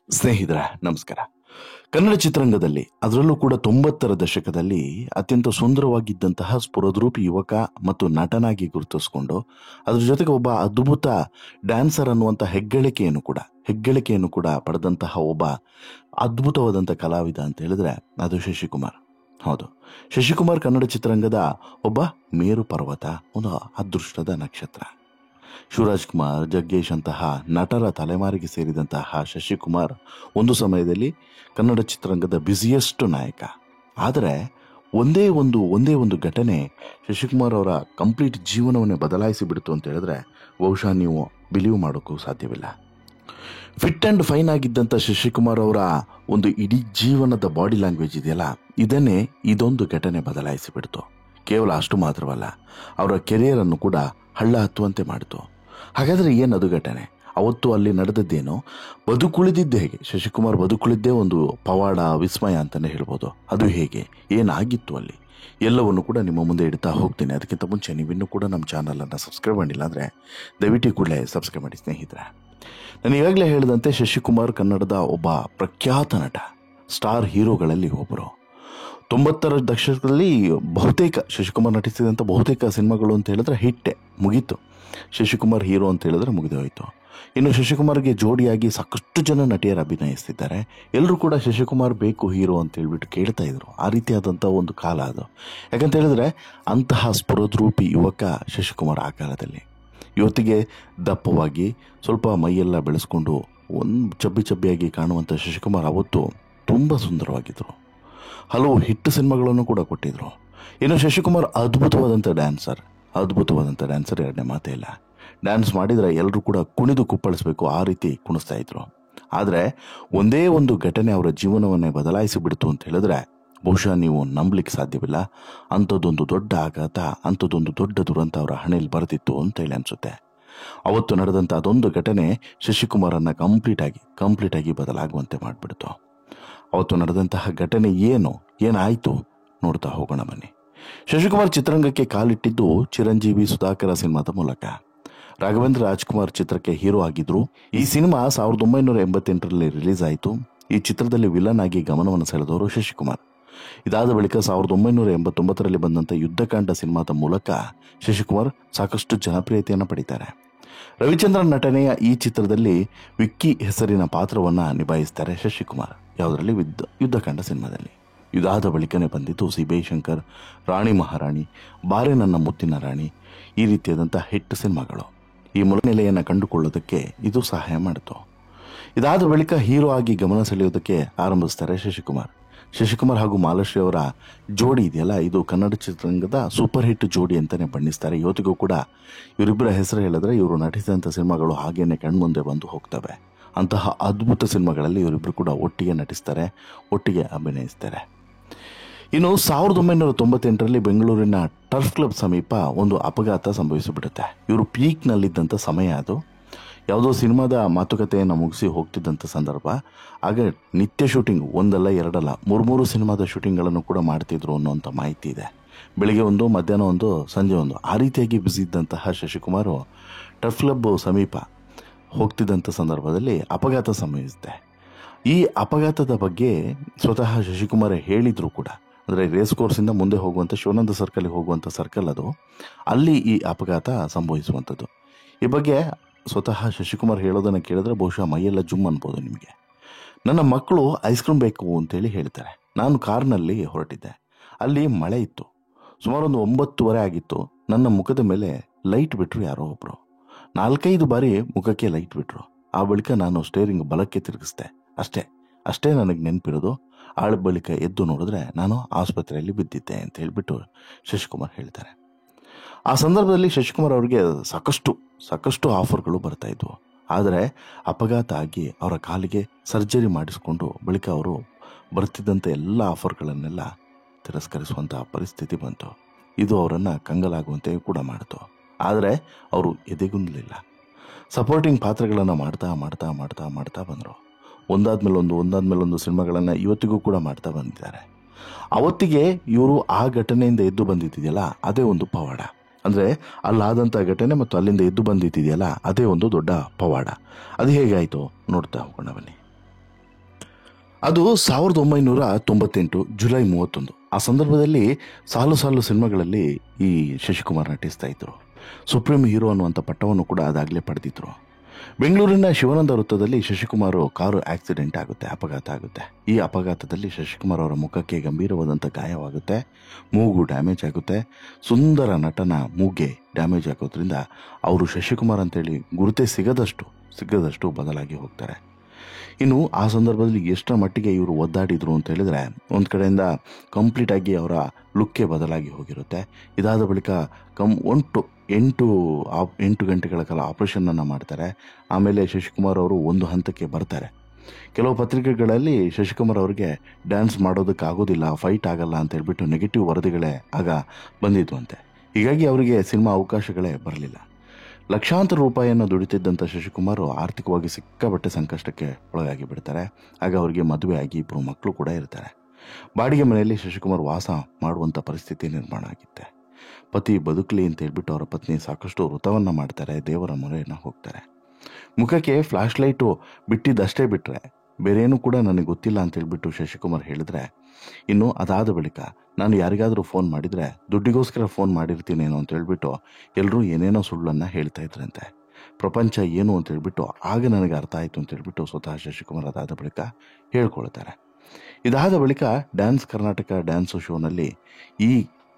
ಸ್ನೇಹಿತರೆ ನಮಸ್ಕಾರ. ಕನ್ನಡ ಚಿತ್ರರಂಗದಲ್ಲಿ ಅದರಲ್ಲೂ ಕೂಡ 90ರ ದಶಕದಲ್ಲಿ ಅತ್ಯಂತ ಸುಂದರವಾಗಿದ್ದಂತಹ ಸ್ಫುರದ್ರೂಪಿ ಯುವಕ ಮತ್ತು ನಟನಾಗಿ ಗುರುತಿಸಿಕೊಂಡು ಅದ್ರ ಜೊತೆಗೆ ಒಬ್ಬ ಅದ್ಭುತ ಡ್ಯಾನ್ಸರ್ ಅನ್ನುವಂಥ ಹೆಗ್ಗಳಿಕೆಯನ್ನು ಕೂಡ ಪಡೆದಂತಹ ಒಬ್ಬ ಅದ್ಭುತವಾದಂಥ ಕಲಾವಿದ ಅಂತ ಹೇಳಿದ್ರೆ ಅದು ಶಶಿಕುಮಾರ್. ಹೌದು, ಶಶಿಕುಮಾರ್ ಕನ್ನಡ ಚಿತ್ರರಂಗದ ಒಬ್ಬ ಮೇರು ಪರ್ವತ, ಒಂದು ಅದೃಷ್ಟದ ನಕ್ಷತ್ರ. ಶಿವರಾಜ್ ಕುಮಾರ್, ಜಗ್ಗೇಶ್ ಅಂತಹ ನಟರ ತಲೆಮಾರಿಗೆ ಸೇರಿದಂತಹ ಶಶಿಕುಮಾರ್ ಒಂದು ಸಮಯದಲ್ಲಿ ಕನ್ನಡ ಚಿತ್ರರಂಗದ ಬ್ಯುಸಿಯೆಸ್ಟ್ ನಾಯಕ. ಆದರೆ ಒಂದೇ ಒಂದು ಘಟನೆ ಶಶಿಕುಮಾರ್ ಅವರ ಕಂಪ್ಲೀಟ್ ಜೀವನವನ್ನೇ ಬದಲಾಯಿಸಿ ಬಿಡ್ತು ಅಂತ ಹೇಳಿದ್ರೆ ಬಹುಶಃ ನೀವು ಬಿಲೀವ್ ಮಾಡೋಕ್ಕೂ ಸಾಧ್ಯವಿಲ್ಲ. ಫಿಟ್ ಆ್ಯಂಡ್ ಫೈನ್ ಆಗಿದ್ದಂಥ ಶಶಿಕುಮಾರ್ ಅವರ ಒಂದು ಇಡೀ ಜೀವನದ ಬಾಡಿ ಲ್ಯಾಂಗ್ವೇಜ್ ಇದೆಯಲ್ಲ, ಇದೊಂದು ಘಟನೆ ಬದಲಾಯಿಸಿ ಬಿಡ್ತು. ಕೇವಲ ಅಷ್ಟು ಮಾತ್ರವಲ್ಲ, ಅವರ ಕೆರಿಯರನ್ನು ಕೂಡ ಹಳ್ಳ ಹತ್ತುವಂತೆ ಮಾಡಿತು. ಹಾಗಾದರೆ ಏನದು ಘಟನೆ? ಅವತ್ತು ಅಲ್ಲಿ ನಡೆದದ್ದೇನು? ಬದುಕುಳಿದಿದ್ದೆ ಹೇಗೆ? ಶಶಿಕುಮಾರ್ ಬದುಕುಳಿದ್ದೇ ಒಂದು ಪವಾಡ, ವಿಸ್ಮಯ ಅಂತಲೇ ಹೇಳ್ಬೋದು. ಅದು ಹೇಗೆ, ಏನಾಗಿತ್ತು ಅಲ್ಲಿ, ಎಲ್ಲವನ್ನು ಕೂಡ ನಿಮ್ಮ ಮುಂದೆ ಇಡ್ತಾ ಹೋಗ್ತೀನಿ. ಅದಕ್ಕಿಂತ ಮುಂಚೆ ನೀವಿನ್ನೂ ಕೂಡ ನಮ್ಮ ಚಾನಲನ್ನು ಸಬ್ಸ್ಕ್ರೈಬ್ ಮಾಡಿಲ್ಲ ಅಂದರೆ ದಯವಿಟ್ಟು ಕೂಡಲೇ ಸಬ್ಸ್ಕ್ರೈಬ್ ಮಾಡಿ ಸ್ನೇಹಿತರೆ. ನಾನು ಈಗಾಗಲೇ ಹೇಳಿದಂತೆ ಶಶಿಕುಮಾರ್ ಕನ್ನಡದ ಒಬ್ಬ ಪ್ರಖ್ಯಾತ ನಟ, ಸ್ಟಾರ್ ಹೀರೋಗಳಲ್ಲಿ ಒಬ್ಬರು. 90ರ ದಶಕದಲ್ಲಿ ಬಹುತೇಕ ಶಶಿಕುಮಾರ್ ನಟಿಸಿದಂಥ ಬಹುತೇಕ ಸಿನಿಮಾಗಳು ಅಂತ ಹೇಳಿದ್ರೆ ಹಿಟ್ಟೆ, ಮುಗೀತು. ಶಶಿಕುಮಾರ್ ಹೀರೋ ಅಂತ ಹೇಳಿದ್ರೆ ಮುಗಿದು ಹೋಯಿತು. ಇನ್ನು ಶಶಿಕುಮಾರ್ಗೆ ಜೋಡಿಯಾಗಿ ಸಾಕಷ್ಟು ಜನ ನಟಿಯರು ಅಭಿನಯಿಸ್ತಿದ್ದಾರೆ. ಎಲ್ಲರೂ ಕೂಡ ಶಶಿಕುಮಾರ್ ಬೇಕು ಹೀರೋ ಅಂತ ಹೇಳ್ಬಿಟ್ಟು ಕೇಳ್ತಾ ಇದ್ರು. ಆ ರೀತಿಯಾದಂಥ ಒಂದು ಕಾಲ ಅದು. ಯಾಕಂತ ಹೇಳಿದ್ರೆ ಅಂತಹ ಸ್ಫುರದ್ರೂಪಿ ಯುವಕ ಶಶಿಕುಮಾರ್ ಆ ಕಾಲದಲ್ಲಿ. ಇವತ್ತಿಗೆ ದಪ್ಪವಾಗಿ ಸ್ವಲ್ಪ ಮೈಯೆಲ್ಲ ಬೆಳೆಸ್ಕೊಂಡು ಚಬ್ಬಿಯಾಗಿ ಕಾಣುವಂಥ ಶಶಿಕುಮಾರ್ ಅವತ್ತು ತುಂಬ ಸುಂದರವಾಗಿದ್ದರು. ಹಲವು ಹಿಟ್ ಸಿನಿಮಾಗಳನ್ನು ಕೂಡ ಕೊಟ್ಟಿದ್ರು. ಇನ್ನು ಶಶಿಕುಮಾರ್ ಅದ್ಭುತವಾದಂಥ ಡ್ಯಾನ್ಸರ್, ಎರಡನೇ ಮಾತೇ ಇಲ್ಲ. ಡ್ಯಾನ್ಸ್ ಮಾಡಿದರೆ ಎಲ್ಲರೂ ಕೂಡ ಕುಣಿದು ಕುಪ್ಪಳಿಸಬೇಕು, ಆ ರೀತಿ ಕುಣಿಸ್ತಾ ಇದ್ರು. ಆದರೆ ಒಂದೇ ಒಂದು ಘಟನೆ ಅವರ ಜೀವನವನ್ನೇ ಬದಲಾಯಿಸಿ ಬಿಡ್ತು ಅಂತ ಹೇಳಿದ್ರೆ ಬಹುಶಃ ನೀವು ನಂಬಲಿಕ್ಕೆ ಸಾಧ್ಯವಿಲ್ಲ. ಅಂಥದ್ದೊಂದು ದೊಡ್ಡ ಆಘಾತ, ಅಂಥದ್ದೊಂದು ದೊಡ್ಡ ದುರಂತ ಅವರ ಹಣೆಯಲ್ಲಿ ಬರೆದಿತ್ತು ಅಂತೇಳಿ ಅನಿಸುತ್ತೆ. ಅವತ್ತು ನಡೆದಂಥ ಅದೊಂದು ಘಟನೆ ಶಶಿಕುಮಾರನ್ನು ಕಂಪ್ಲೀಟಾಗಿ ಬದಲಾಗುವಂತೆ ಮಾಡಿಬಿಡ್ತು. ಅವತ್ತು ನಡೆದಂತಹ ಘಟನೆ ಏನಾಯಿತು ನೋಡ್ತಾ ಹೋಗೋಣ ಬನ್ನಿ. ಶಶಿಕುಮಾರ್ ಚಿತ್ರರಂಗಕ್ಕೆ ಕಾಲಿಟ್ಟಿದ್ದು ಚಿರಂಜೀವಿ ಸುಧಾಕರ ಸಿನಿಮಾದ ಮೂಲಕ. ರಾಘವೇಂದ್ರ ರಾಜ್ಕುಮಾರ್ ಚಿತ್ರಕ್ಕೆ ಹೀರೋ ಆಗಿದ್ರು. ಈ ಸಿನಿಮಾ 1988ರಲ್ಲಿ ರಿಲೀಸ್ ಆಯಿತು. ಈ ಚಿತ್ರದಲ್ಲಿ ವಿಲನ್ ಆಗಿ ಗಮನವನ್ನು ಸೆಳೆದವರು ಶಶಿಕುಮಾರ್. ಇದಾದ ಬಳಿಕ 1989ರಲ್ಲಿ ಬಂದಂಥ ಯುದ್ಧಕಾಂಡ ಸಿನಿಮಾದ ಮೂಲಕ ಶಶಿಕುಮಾರ್ ಸಾಕಷ್ಟು ಜನಪ್ರಿಯತೆಯನ್ನು ಪಡೀತಾರೆ. ರವಿಚಂದ್ರನ್ ನಟನೆಯ ಈ ಚಿತ್ರದಲ್ಲಿ ವಿಕ್ಕಿ ಹೆಸರಿನ ಪಾತ್ರವನ್ನು ನಿಭಾಯಿಸ್ತಾರೆ ಶಶಿಕುಮಾರ್. ಯಾವುದರಲ್ಲಿ? ಯುದ್ಧಕಾಂಡ ಸಿನಿಮಾದಲ್ಲಿ. ಇದಾದ ಬಳಿಕನೇ ಬಂದಿದ್ದು ಸಿ.ಬಿ. ಶಂಕರ್, ರಾಣಿ ಮಹಾರಾಣಿ, ಬಾರೆ ನನ್ನ ಮುತ್ತಿನ ರಾಣಿ, ಈ ರೀತಿಯಾದಂಥ ಹಿಟ್ ಸಿನಿಮಾಗಳು. ಈ ನೆಲೆಯನ್ನು ಕಂಡುಕೊಳ್ಳೋದಕ್ಕೆ ಇದು ಸಹಾಯ ಮಾಡಿತು. ಇದಾದ ಬಳಿಕ ಹೀರೋ ಆಗಿ ಗಮನ ಸೆಳೆಯೋದಕ್ಕೆ ಆರಂಭಿಸ್ತಾರೆ ಶಶಿಕುಮಾರ್ ಹಾಗೂ ಮಾಲಾಶ್ರೀ ಅವರ ಜೋಡಿ ಇದೆಯಲ್ಲ, ಇದು ಕನ್ನಡ ಚಿತ್ರರಂಗದ ಸೂಪರ್ ಹಿಟ್ ಜೋಡಿ ಅಂತಲೇ ಬಣ್ಣಿಸ್ತಾರೆ. ಇವತ್ತಿಗೂ ಕೂಡ ಇವರಿಬ್ಬರ ಹೆಸರು ಹೇಳಿದ್ರೆ ಇವರು ನಟಿಸಿದಂಥ ಸಿನಿಮಾಗಳು ಹಾಗೇನೆ ಕಣ್ಮುಂದೆ ಬಂದು ಹೋಗ್ತವೆ. ಅಂತಹ ಅದ್ಭುತ ಸಿನಿಮಾಗಳಲ್ಲಿ ಇವರಿಬ್ಬರು ಕೂಡ ಒಟ್ಟಿಗೆ ನಟಿಸ್ತಾರೆ, ಒಟ್ಟಿಗೆ ಅಭಿನಯಿಸ್ತಾರೆ. ಇನ್ನು 1998ರಲ್ಲಿ ಬೆಂಗಳೂರಿನ ಟರ್ಫ್ ಕ್ಲಬ್ ಸಮೀಪ ಒಂದು ಅಪಘಾತ ಸಂಭವಿಸಿಬಿಡುತ್ತೆ. ಇವರು ಪೀಕ್ನಲ್ಲಿದ್ದಂಥ ಸಮಯ ಅದು. ಯಾವುದೋ ಸಿನಿಮಾದ ಮಾತುಕತೆಯನ್ನು ಮುಗಿಸಿ ಹೋಗ್ತಿದ್ದಂಥ ಸಂದರ್ಭ. ಆಗ ನಿತ್ಯ ಶೂಟಿಂಗ್, ಒಂದಲ್ಲ ಎರಡಲ್ಲ, ಮೂರು ಸಿನಿಮಾದ ಶೂಟಿಂಗ್ಗಳನ್ನು ಕೂಡ ಮಾಡ್ತಿದ್ರು ಅನ್ನೋಂಥ ಮಾಹಿತಿ ಇದೆ. ಬೆಳಿಗ್ಗೆ ಒಂದು, ಮಧ್ಯಾಹ್ನ ಒಂದು, ಸಂಜೆ ಒಂದು, ಆ ರೀತಿಯಾಗಿ ಬ್ಯುಸಿ ಇದ್ದಂತಹ ಶಶಿಕುಮಾರು ಟರ್ಫ್ ಕ್ಲಬ್ ಸಮೀಪ ಹೋಗ್ತಿದ್ದಂಥ ಸಂದರ್ಭದಲ್ಲಿ ಅಪಘಾತ ಸಂಭವಿಸುತ್ತೆ. ಈ ಅಪಘಾತದ ಬಗ್ಗೆ ಸ್ವತಃ ಶಶಿಕುಮಾರ್ ಹೇಳಿದ್ರು ಕೂಡ. ಅಂದರೆ ರೇಸ್ ಕೋರ್ಸಿಂದ ಮುಂದೆ ಹೋಗುವಂಥ ಶಿವಾನಂದ ಸರ್ಕಲ್ಗೆ ಹೋಗುವಂಥ ಸರ್ಕಲ್ ಅದು, ಅಲ್ಲಿ ಈ ಅಪಘಾತ ಸಂಭವಿಸುವಂಥದ್ದು. ಈ ಬಗ್ಗೆ ಸ್ವತಃ ಶಶಿಕುಮಾರ್ ಹೇಳೋದನ್ನು ಕೇಳಿದ್ರೆ ಬಹುಶಃ ಮೈಯೆಲ್ಲ ಜುಮ್ ಅನ್ಬೋದು ನಿಮಗೆ. ನನ್ನ ಮಕ್ಕಳು ಐಸ್ ಕ್ರೀಮ್ ಬೇಕು ಅಂತೇಳಿ ಹೇಳ್ತಾರೆ. ನಾನು ಕಾರ್ನಲ್ಲಿ ಹೊರಟಿದ್ದೆ. ಅಲ್ಲಿ ಮಳೆ ಇತ್ತು. ಸುಮಾರು ಒಂದು 9:30 ಆಗಿತ್ತು. ನನ್ನ ಮುಖದ ಮೇಲೆ ಲೈಟ್ ಬಿಟ್ಟರು ಯಾರೋ ಒಬ್ಬರು. 4-5 ಬಾರಿ ಮುಖಕ್ಕೆ ಲೈಟ್ ಬಿಟ್ಟರು. ಆ ಬಳಿಕ ನಾನು ಸ್ಟೇರಿಂಗ್ ಬಲಕ್ಕೆ ತಿರುಗಿಸ್ದೆ. ಅಷ್ಟೇ ನನಗೆ ನೆನಪಿರೋದು. ಆಳ ಬಳಿಕ ಎದ್ದು ನೋಡಿದ್ರೆ ನಾನು ಆಸ್ಪತ್ರೆಯಲ್ಲಿ ಬಿದ್ದಿದ್ದೆ ಅಂತ ಹೇಳಿಬಿಟ್ಟು ಶಶಿಕುಮಾರ್ ಹೇಳ್ತಾರೆ. ಆ ಸಂದರ್ಭದಲ್ಲಿ ಶಶಿಕುಮಾರ್ ಅವರಿಗೆ ಸಾಕಷ್ಟು ಆಫರ್ಗಳು ಬರ್ತಾ ಇದ್ವು. ಆದರೆ ಅಪಘಾತ ಆಗಿ ಅವರ ಕಾಲಿಗೆ ಸರ್ಜರಿ ಮಾಡಿಸಿಕೊಂಡು ಬಳಿಕ ಅವರು ಬರ್ತಿದ್ದಂಥ ಎಲ್ಲ ಆಫರ್ಗಳನ್ನೆಲ್ಲ ತಿರಸ್ಕರಿಸುವಂಥ ಪರಿಸ್ಥಿತಿ ಬಂತು. ಇದು ಅವರನ್ನು ಕಂಗಲಾಗುವಂತೆ ಕೂಡ ಮಾಡಿತು. ಆದರೆ ಅವರು ಎದೆಗುಂದಲಿಲ್ಲ. ಸಪೋರ್ಟಿಂಗ್ ಪಾತ್ರಗಳನ್ನು ಮಾಡ್ತಾ ಬಂದರು. ಒಂದಾದ್ಮೇಲೊಂದು ಸಿನಿಮಾಗಳನ್ನು ಇವತ್ತಿಗೂ ಕೂಡ ಮಾಡ್ತಾ ಬಂದಿದ್ದಾರೆ. ಅವತ್ತಿಗೆ ಇವರು ಆ ಘಟನೆಯಿಂದ ಎದ್ದು ಬಂದಿದ್ದಿದೆಯಲ್ಲ, ಅದೇ ಒಂದು ಪವಾಡ. ಅಂದರೆ ಅಲ್ಲಾದಂಥ ಘಟನೆ ಮತ್ತು ಅಲ್ಲಿಂದ ಎದ್ದು ಬಂದಿದ್ದಿದೆಯಲ್ಲ, ಅದೇ ಒಂದು ದೊಡ್ಡ ಪವಾಡ. ಅದು ಹೇಗಾಯಿತು ನೋಡ್ತಾ ಹೋಗೋಣ ಬನ್ನಿ. ಅದು 1998 ಜುಲೈ 31. ಆ ಸಂದರ್ಭದಲ್ಲಿ ಸಾಲು ಸಾಲು ಸಿನಿಮಾಗಳಲ್ಲಿ ಈ ಶಶಿಕುಮಾರ್ ನಟಿಸ್ತಾ ಇದ್ರು. ಸುಪ್ರೀಂ ಹೀರೋ ಅನ್ನುವಂಥ ಪಟ್ಟವನ್ನು ಕೂಡ ಅದಾಗಲೇ ಪಡೆದಿದ್ರು. ಬೆಂಗಳೂರಿನ ಶಿವಾನಂದ ವೃತ್ತದಲ್ಲಿ ಶಶಿಕುಮಾರ್ ಕಾರು ಆಕ್ಸಿಡೆಂಟ್ ಆಗುತ್ತೆ, ಅಪಘಾತ ಆಗುತ್ತೆ. ಈ ಅಪಘಾತದಲ್ಲಿ ಶಶಿಕುಮಾರ್ ಅವರ ಮುಖಕ್ಕೆ ಗಂಭೀರವಾದಂಥ ಗಾಯವಾಗುತ್ತೆ, ಮೂಗು ಡ್ಯಾಮೇಜ್ ಆಗುತ್ತೆ. ಸುಂದರ ನಟನ ಮೂಗೆ ಡ್ಯಾಮೇಜ್ ಆಗೋದ್ರಿಂದ ಅವರು ಶಶಿಕುಮಾರ್ ಅಂತೇಳಿ ಗುರುತೇ ಸಿಗದಷ್ಟು ಬದಲಾಗಿ ಹೋಗ್ತಾರೆ. ಇನ್ನು ಆ ಸಂದರ್ಭದಲ್ಲಿ ಎಷ್ಟರ ಮಟ್ಟಿಗೆ ಇವರು ಒದ್ದಾಡಿದ್ರು ಅಂತ ಹೇಳಿದ್ರೆ, ಒಂದು ಕಡೆಯಿಂದ ಕಂಪ್ಲೀಟ್ ಆಗಿ ಅವರ ಲುಕ್ಕೇ ಬದಲಾಗಿ ಹೋಗಿರುತ್ತೆ. ಇದಾದ ಬಳಿಕ ಎಂಟು ಗಂಟೆಗಳ ಕಾಲ ಆಪರೇಷನನ್ನು ಮಾಡ್ತಾರೆ. ಆಮೇಲೆ ಶಶಿಕುಮಾರ್ ಅವರು ಒಂದು ಹಂತಕ್ಕೆ ಬರ್ತಾರೆ. ಕೆಲವು ಪತ್ರಿಕೆಗಳಲ್ಲಿ ಶಶಿಕುಮಾರ್ ಅವರಿಗೆ ಡ್ಯಾನ್ಸ್ ಮಾಡೋದಕ್ಕಾಗೋದಿಲ್ಲ, ಫೈಟ್ ಆಗಲ್ಲ ಅಂತ ಹೇಳ್ಬಿಟ್ಟು ನೆಗೆಟಿವ್ ವರದಿಗಳೇ ಆಗ ಬಂದಿದ್ವಂತೆ. ಹೀಗಾಗಿ ಅವರಿಗೆ ಸಿನಿಮಾ ಅವಕಾಶಗಳೇ ಬರಲಿಲ್ಲ. ಲಕ್ಷಾಂತರ ರೂಪಾಯಿಯನ್ನು ದುಡಿತಿದ್ದಂಥ ಶಶಿಕುಮಾರ್ ಆರ್ಥಿಕವಾಗಿ ಸಿಕ್ಕಾಪಟ್ಟೆ ಸಂಕಷ್ಟಕ್ಕೆ ಒಳಗಾಗಿ ಬಿಡ್ತಾರೆ. ಆಗ ಅವರಿಗೆ ಮದುವೆ ಆಗಿ 2 ಮಕ್ಕಳು ಕೂಡ ಇರ್ತಾರೆ. ಬಾಡಿಗೆ ಮನೆಯಲ್ಲಿ ಶಶಿಕುಮಾರ್ ವಾಸ ಮಾಡುವಂಥ ಪರಿಸ್ಥಿತಿ ನಿರ್ಮಾಣ ಆಗಿತ್ತೆ. ಪತಿ ಬದುಕಲಿ ಅಂತ ಹೇಳ್ಬಿಟ್ಟು ಅವರ ಪತ್ನಿ ಸಾಕಷ್ಟು ವ್ರತವನ್ನು ಮಾಡ್ತಾರೆ, ದೇವರ ಮೊರೆಯನ್ನು ಹೋಗ್ತಾರೆ. ಮುಖಕ್ಕೆ ಫ್ಲಾಶ್ ಲೈಟು ಬಿಟ್ಟಿದ್ದಷ್ಟೇ ಬಿಟ್ಟರೆ ಬೇರೇನೂ ಕೂಡ ನನಗೆ ಗೊತ್ತಿಲ್ಲ ಅಂತ ಹೇಳ್ಬಿಟ್ಟು ಶಶಿಕುಮಾರ್ ಹೇಳಿದ್ರೆ, ಇನ್ನು ಅದಾದ ಬಳಿಕ ನಾನು ಯಾರಿಗಾದರೂ ಫೋನ್ ಮಾಡಿದರೆ ದುಡ್ಡಿಗೋಸ್ಕರ ಫೋನ್ ಮಾಡಿರ್ತೀನೇನೋ ಅಂತ ಹೇಳ್ಬಿಟ್ಟು ಎಲ್ಲರೂ ಏನೇನೋ ಸುಳ್ಳನ್ನು ಹೇಳ್ತಾ ಇದ್ರಂತೆ. ಪ್ರಪಂಚ ಏನು ಅಂತ ಹೇಳ್ಬಿಟ್ಟು ಆಗ ನನಗೆ ಅರ್ಥ ಆಯಿತು ಅಂತ ಹೇಳ್ಬಿಟ್ಟು ಸ್ವತಃ ಶಶಿಕುಮಾರ್ ಅದಾದ ಬಳಿಕ ಹೇಳ್ಕೊಳ್ತಾರೆ. ಇದಾದ ಬಳಿಕ ಡ್ಯಾನ್ಸ್ ಕರ್ನಾಟಕ ಡ್ಯಾನ್ಸ್ ಶೋನಲ್ಲಿ ಈ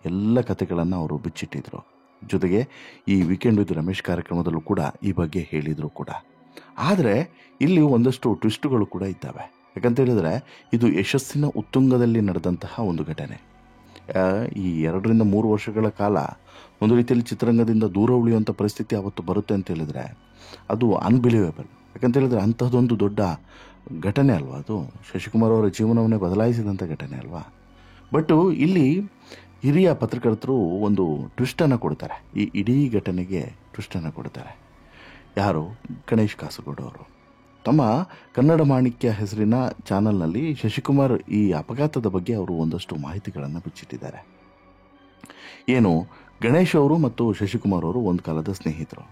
ಎಲ್ಲ ಕಥೆಗಳನ್ನು ಅವರು ಬಿಚ್ಚಿಟ್ಟಿದ್ರು. ಜೊತೆಗೆ ಈ ವೀಕೆಂಡ್ ವಿತ್ ರಮೇಶ್ ಕಾರ್ಯಕ್ರಮದಲ್ಲೂ ಕೂಡ ಈ ಬಗ್ಗೆ ಹೇಳಿದರು ಕೂಡ. ಆದರೆ ಇಲ್ಲಿ ಒಂದಷ್ಟು ಟ್ವಿಸ್ಟುಗಳು ಕೂಡ ಇದ್ದಾವೆ. ಯಾಕಂತ ಹೇಳಿದ್ರೆ ಇದು ಯಶಸ್ಸಿನ ಉತ್ತುಂಗದಲ್ಲಿ ನಡೆದಂತಹ ಒಂದು ಘಟನೆ. ಈ 2-3 ವರ್ಷಗಳ ಕಾಲ ಒಂದು ರೀತಿಯಲ್ಲಿ ಚಿತ್ರರಂಗದಿಂದ ದೂರ ಉಳಿಯುವಂಥ ಪರಿಸ್ಥಿತಿ ಅವತ್ತು ಬರುತ್ತೆ ಅಂತ ಹೇಳಿದ್ರೆ ಅದು ಅನ್ಬಿಲೀವೇಬಲ್. ಯಾಕಂತ ಹೇಳಿದ್ರೆ ಅಂಥದ್ದೊಂದು ದೊಡ್ಡ ಘಟನೆ ಅಲ್ವಾ ಅದು. ಶಶಿಕುಮಾರ್ ಅವರ ಜೀವನವನ್ನೇ ಬದಲಾಯಿಸಿದಂಥ ಘಟನೆ ಅಲ್ವಾ. ಬಟ್ ಇಲ್ಲಿ ಹಿರಿಯ ಪತ್ರಕರ್ತರು ಒಂದು ಟ್ವಿಸ್ಟನ್ನು ಕೊಡ್ತಾರೆ, ಈ ಇಡೀ ಘಟನೆಗೆ ಟ್ವಿಸ್ಟನ್ನು ಕೊಡ್ತಾರೆ. ಯಾರು? ಗಣೇಶ್ ಕಾಸರಗೋಡು ಅವರು ತಮ್ಮ ಕನ್ನಡ ಮಾಣಿಕ್ಯ ಹೆಸರಿನ ಚಾನಲ್ನಲ್ಲಿ ಶಶಿಕುಮಾರ್ ಈ ಅಪಘಾತದ ಬಗ್ಗೆ ಅವರು ಒಂದಷ್ಟು ಮಾಹಿತಿಗಳನ್ನು ಬಿಚ್ಚಿಟ್ಟಿದ್ದಾರೆ. ಏನು, ಗಣೇಶ್ ಅವರು ಮತ್ತು ಶಶಿಕುಮಾರ್ ಅವರು ಒಂದು ಕಾಲದ ಸ್ನೇಹಿತರು.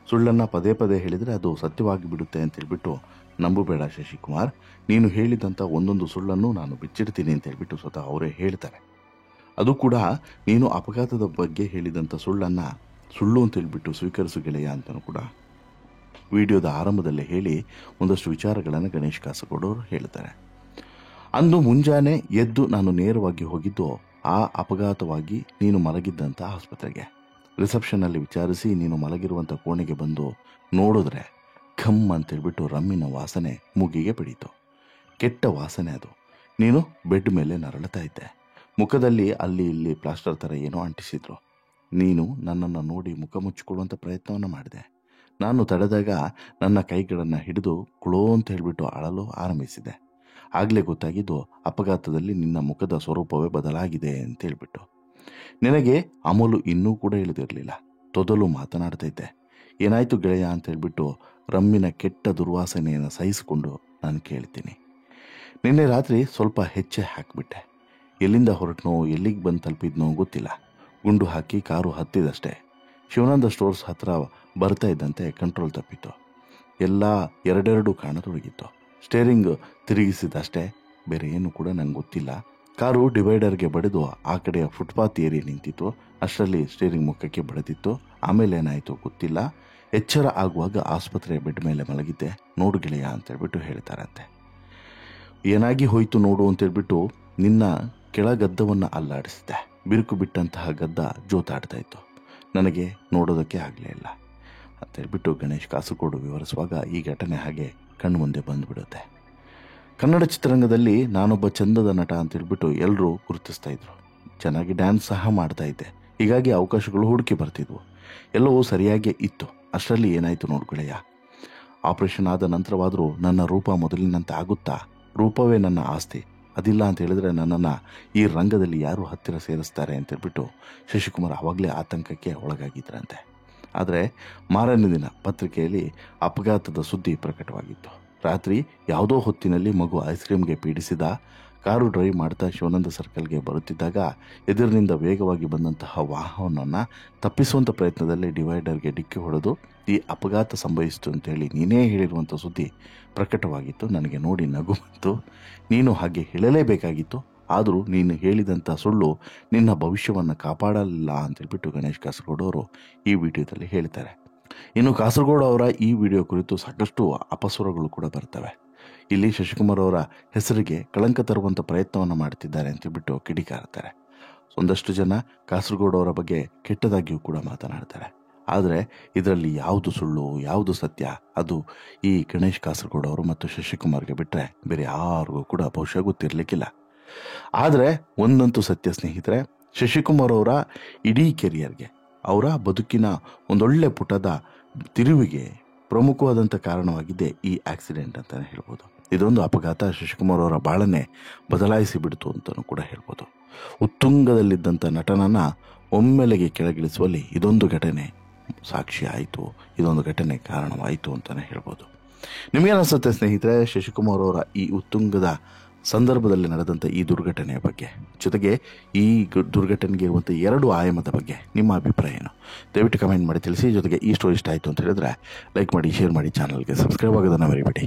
ಸುಳ್ಳನ್ನು ಪದೇ ಪದೇ ಹೇಳಿದರೆ ಅದು ಸತ್ಯವಾಗಿ ಬಿಡುತ್ತೆ ಅಂತ ಹೇಳ್ಬಿಟ್ಟು ನಂಬಬೇಡ ಶಶಿಕುಮಾರ್, ನೀನು ಹೇಳಿದಂಥ ಒಂದೊಂದು ಸುಳ್ಳನ್ನು ನಾನು ಬಿಚ್ಚಿಡ್ತೀನಿ ಅಂತ ಹೇಳ್ಬಿಟ್ಟು ಸ್ವತಃ ಅವರೇ ಹೇಳ್ತಾರೆ. ಅದು ಕೂಡ ನೀನು ಅಪಘಾತದ ಬಗ್ಗೆ ಹೇಳಿದಂಥ ಸುಳ್ಳು ಅಂತ ಹೇಳ್ಬಿಟ್ಟು ಸ್ವೀಕರಿಸು ಗೆಳೆಯ ಅಂತಲೂ ಕೂಡ ವಿಡಿಯೋದ ಆರಂಭದಲ್ಲೇ ಹೇಳಿ ಒಂದಷ್ಟು ವಿಚಾರಗಳನ್ನು ಗಣೇಶ್ ಕಾಸರಗೋಡು ಅವರು ಹೇಳ್ತಾರೆ. ಅಂದು ಮುಂಜಾನೆ ಎದ್ದು ನಾನು ನೇರವಾಗಿ ಹೋಗಿದ್ದು ಆ ಅಪಘಾತವಾಗಿ ನೀನು ಮಲಗಿದ್ದಂಥ ಆಸ್ಪತ್ರೆಗೆ. ರಿಸೆಪ್ಷನ್ನಲ್ಲಿ ವಿಚಾರಿಸಿ ನೀನು ಮಲಗಿರುವಂಥ ಕೋಣೆಗೆ ಬಂದು ನೋಡಿದ್ರೆ ಘಮ್ ಅಂತೇಳ್ಬಿಟ್ಟು ರಮ್ಮಿನ ವಾಸನೆ ಮೂಗಿಗೆ ಬಿಡೀತು. ಕೆಟ್ಟ ವಾಸನೆ ಅದು. ನೀನು ಬೆಡ್ ಮೇಲೆ ನರಳುತ್ತಾ ಇದ್ದೆ. ಮುಖದಲ್ಲಿ ಅಲ್ಲಿ ಇಲ್ಲಿ ಪ್ಲಾಸ್ಟರ್ ಥರ ಏನೋ ಅಂಟಿಸಿದ್ರು. ನೀನು ನನ್ನನ್ನು ನೋಡಿ ಮುಖ ಮುಚ್ಚಿಕೊಳ್ಳುವಂಥ ಪ್ರಯತ್ನವನ್ನು ಮಾಡಿದೆ. ನಾನು ತಡೆದಾಗ ನನ್ನ ಕೈಗಳನ್ನು ಹಿಡಿದು ಕುಳೋ ಅಂತ ಹೇಳಿಬಿಟ್ಟು ಅಳಲು ಆರಂಭಿಸಿದೆ. ಆಗಲೇ ಗೊತ್ತಾಗಿದ್ದು ಅಪಘಾತದಲ್ಲಿ ನಿನ್ನ ಮುಖದ ಸ್ವರೂಪವೇ ಬದಲಾಗಿದೆ ಅಂತ ಹೇಳ್ಬಿಟ್ಟು. ನಿನಗೆ ಅಮಲು ಇನ್ನೂ ಕೂಡ ಇಳಿದಿರಲಿಲ್ಲ. ತೊದಲು ಮಾತನಾಡ್ತಾ ಇದ್ದೆ. ಏನಾಯ್ತು ಗೆಳೆಯ ಅಂತ ಹೇಳ್ಬಿಟ್ಟು ರಮ್ಮಿನ ಕೆಟ್ಟ ದುರ್ವಾಸನೆಯನ್ನು ಸಹಿಸಿಕೊಂಡು ನಾನು ಕೇಳ್ತೀನಿ. ನಿನ್ನೆ ರಾತ್ರಿ ಸ್ವಲ್ಪ ಹೆಚ್ಚೆ ಹಾಕಿಬಿಟ್ಟೆ. ಎಲ್ಲಿಂದ ಹೊರಟನೋ ಎಲ್ಲಿಗೆ ಬಂದು ತಲುಪಿದ್ನೋ ಗೊತ್ತಿಲ್ಲ. ಗುಂಡು ಹಾಕಿ ಕಾರು ಹತ್ತಿದಷ್ಟೇ. ಶಿವಾನಂದ ಸ್ಟೋರ್ಸ್ ಹತ್ರ ಬರ್ತಾ ಇದ್ದಂತೆ ಕಂಟ್ರೋಲ್ ತಪ್ಪಿತ್ತು. ಎಲ್ಲ ಎರಡೆರಡು ಕಾಣತೊಡಗಿತ್ತು. ಸ್ಟೇರಿಂಗ್ ತಿರುಗಿಸಿದಷ್ಟೇ, ಬೇರೆ ಏನು ಕೂಡ ನಂಗೆ ಗೊತ್ತಿಲ್ಲ. ಕಾರು ಡಿವೈಡರ್ಗೆ ಬಡಿದು ಆ ಕಡೆಯ ಫುಟ್ಪಾತ್ ಏರಿ ನಿಂತಿತ್ತು. ಅಷ್ಟರಲ್ಲಿ ಸ್ಟೇರಿಂಗ್ ಮುಖಕ್ಕೆ ಬಡಿದಿತ್ತು. ಆಮೇಲೆ ಏನಾಯಿತು ಗೊತ್ತಿಲ್ಲ. ಎಚ್ಚರ ಆಗುವಾಗ ಆಸ್ಪತ್ರೆಯ ಬೆಡ್ ಮೇಲೆ ಮಲಗಿದ್ದೆ. ನೋಡು ಗೆಳೆಯ ಅಂತೇಳ್ಬಿಟ್ಟು ಹೇಳ್ತಾರಂತೆ. ಏನಾಗಿ ಹೋಯಿತು ನೋಡು ಅಂತೇಳ್ಬಿಟ್ಟು ನಿನ್ನ ಕೆಳಗದ್ದವನ್ನು ಅಲ್ಲಾಡಿಸಿದೆ. ಬಿರುಕು ಬಿಟ್ಟಂತಹ ಗದ್ದ ಜೋತಾಡ್ತಾ ಇತ್ತು. ನನಗೆ ನೋಡೋದಕ್ಕೆ ಆಗಲೇ ಇಲ್ಲ ಅಂತೇಳ್ಬಿಟ್ಟು ಗಣೇಶ್ ಕಾಸರಗೋಡು ವಿವರಿಸುವಾಗ ಈ ಘಟನೆ ಹಾಗೆ ಕಣ್ಣು ಮುಂದೆ ಬಂದುಬಿಡುತ್ತೆ. ಕನ್ನಡ ಚಿತ್ರರಂಗದಲ್ಲಿ ನಾನೊಬ್ಬ ಚಂದದ ನಟ ಅಂತೇಳ್ಬಿಟ್ಟು ಎಲ್ಲರೂ ಗುರುತಿಸ್ತಾ ಇದ್ರು. ಚೆನ್ನಾಗಿ ಡ್ಯಾನ್ಸ್ ಸಹ ಮಾಡ್ತಾ ಇದ್ದೆ. ಹೀಗಾಗಿ ಅವಕಾಶಗಳು ಹುಡುಕಿ ಬರ್ತಿದ್ವು. ಎಲ್ಲವೂ ಸರಿಯಾಗೇ ಇತ್ತು. ಅಷ್ಟರಲ್ಲಿ ಏನಾಯಿತು ನೋಡ್ಕೊಳ್ಳಯ್ಯ. ಆಪರೇಷನ್ ಆದ ನಂತರವಾದರೂ ನನ್ನ ರೂಪ ಮೊದಲಿನಂತೆ ಆಗುತ್ತಾ? ರೂಪವೇ ನನ್ನ ಆಸ್ತಿ. ಅದಿಲ್ಲ ಅಂತ ಹೇಳಿದ್ರೆ ನನ್ನನ್ನು ಈ ರಂಗದಲ್ಲಿ ಯಾರು ಹತ್ತಿರ ಸೇರಿಸ್ತಾರೆ ಅಂತೇಳ್ಬಿಟ್ಟು ಶಶಿಕುಮಾರ್ ಆವಾಗಲೇ ಆತಂಕಕ್ಕೆ ಒಳಗಾಗಿದ್ದರಂತೆ. ಆದರೆ ಮಾರನೇ ದಿನ ಪತ್ರಿಕೆಯಲ್ಲಿ ಅಪಘಾತದ ಸುದ್ದಿ ಪ್ರಕಟವಾಗಿತ್ತು. ರಾತ್ರಿ ಯಾವುದೋ ಹೊತ್ತಿನಲ್ಲಿ ಮಗು ಐಸ್ ಕ್ರೀಮ್ಗೆ ಪೀಡಿಸಿದ ಕಾರು ಡ್ರೈವ್ ಮಾಡ್ತಾ ಶಿವಾನಂದ ಸರ್ಕಲ್ಗೆ ಬರುತ್ತಿದ್ದಾಗ ಎದುರಿನಿಂದ ವೇಗವಾಗಿ ಬಂದಂತಹ ವಾಹನವನ್ನು ತಪ್ಪಿಸುವಂಥ ಪ್ರಯತ್ನದಲ್ಲಿ ಡಿವೈಡರ್ಗೆ ಡಿಕ್ಕಿ ಹೊಡೆದು ಈ ಅಪಘಾತ ಸಂಭವಿಸಿತು ಅಂತೇಳಿ ನೀನೇ ಹೇಳಿರುವಂಥ ಸುದ್ದಿ ಪ್ರಕಟವಾಗಿತ್ತು. ನನಗೆ ನೋಡಿ ನಗು ಬಂತು. ನೀನು ಹಾಗೆ ಹೇಳಲೇಬೇಕಾಗಿತ್ತು, ಆದರೂ ನೀನು ಹೇಳಿದಂಥ ಸುಳ್ಳು ನಿನ್ನ ಭವಿಷ್ಯವನ್ನು ಕಾಪಾಡಲಿಲ್ಲ ಅಂತೇಳ್ಬಿಟ್ಟು ಗಣೇಶ್ ಕಾಸರಗೋಡು ಅವರು ಈ ವಿಡಿಯೋದಲ್ಲಿ ಹೇಳ್ತಾರೆ. ಇನ್ನು ಕಾಸರಗೋಡು ಅವರ ಈ ವಿಡಿಯೋ ಕುರಿತು ಸಾಕಷ್ಟು ಅಪಸ್ವರಗಳು ಕೂಡ ಬರ್ತವೆ. ಇಲ್ಲಿ ಶಶಿಕುಮಾರ್ ಅವರ ಹೆಸರಿಗೆ ಕಳಂಕ ತರುವಂಥ ಪ್ರಯತ್ನವನ್ನು ಮಾಡ್ತಿದ್ದಾರೆ ಅಂತೇಳ್ಬಿಟ್ಟು ಕಿಡಿಕಾರ್ತಾರೆ. ಒಂದಷ್ಟು ಜನ ಕಾಸರಗೋಡು ಅವರ ಬಗ್ಗೆ ಕೆಟ್ಟದಾಗಿಯೂ ಕೂಡ ಮಾತನಾಡ್ತಾರೆ. ಆದರೆ ಇದರಲ್ಲಿ ಯಾವುದು ಸುಳ್ಳು ಯಾವುದು ಸತ್ಯ ಅದು ಈ ಗಣೇಶ್ ಕಾಸರಗೋಡು ಅವರು ಮತ್ತು ಶಶಿಕುಮಾರ್ಗೆ ಬಿಟ್ಟರೆ ಬೇರೆ ಯಾರಿಗೂ ಕೂಡ ಬಹುಶಃ ಗೊತ್ತಿರಲಿಕ್ಕಿಲ್ಲ. ಆದರೆ ಒಂದಂತೂ ಸತ್ಯ ಸ್ನೇಹಿತರೆ, ಶಶಿಕುಮಾರ್ ಅವರ ಇಡೀ ಕೆರಿಯರ್ಗೆ, ಅವರ ಬದುಕಿನ ಒಂದೊಳ್ಳೆ ಪುಟದ ತಿರುವಿಗೆ ಪ್ರಮುಖವಾದಂಥ ಕಾರಣವಾಗಿದ್ದೇ ಈ ಆಕ್ಸಿಡೆಂಟ್ ಅಂತಲೇ ಹೇಳ್ಬೋದು. ಇದೊಂದು ಅಪಘಾತ ಶಶಿಕುಮಾರ್ ಅವರ ಬಾಳನ್ನೇ ಬದಲಾಯಿಸಿ ಬಿಡ್ತು ಅಂತಲೂ ಕೂಡ ಹೇಳ್ಬೋದು. ಉತ್ತುಂಗದಲ್ಲಿದ್ದಂಥ ನಟನನ್ನು ಒಮ್ಮೆಲೆಗೆ ಕೆಳಗಿಳಿಸುವಲ್ಲಿ ಇದೊಂದು ಘಟನೆ ಸಾಕ್ಷಿ ಆಯಿತು, ಇದೊಂದು ಘಟನೆ ಕಾರಣವಾಯಿತು ಅಂತಲೇ ಹೇಳ್ಬೋದು. ನಿಮಗೇನಿಸುತ್ತೆ ಸ್ನೇಹಿತರೆ ಶಶಿಕುಮಾರ್ ಅವರ ಈ ಉತ್ತುಂಗದ ಸಂದರ್ಭದಲ್ಲಿ ನಡೆದಂಥ ಈ ದುರ್ಘಟನೆಯ ಬಗ್ಗೆ, ಜೊತೆಗೆ ಈ ದುರ್ಘಟನೆಗೆ ಇರುವಂಥ 2 ಆಯಾಮದ ಬಗ್ಗೆ ನಿಮ್ಮ ಅಭಿಪ್ರಾಯ ಏನು? ದಯವಿಟ್ಟು ಕಮೆಂಟ್ ಮಾಡಿ ತಿಳಿಸಿ. ಜೊತೆಗೆ ಈ ಸ್ಟೋರಿ ಇಷ್ಟ ಆಯಿತು ಅಂತ ಹೇಳಿದ್ರೆ ಲೈಕ್ ಮಾಡಿ, ಶೇರ್ ಮಾಡಿ, ಚಾನಲ್ಗೆ ಸಬ್ಸ್ಕ್ರೈಬ್ ಆಗೋದನ್ನು ಮರಿಬೇಡಿ.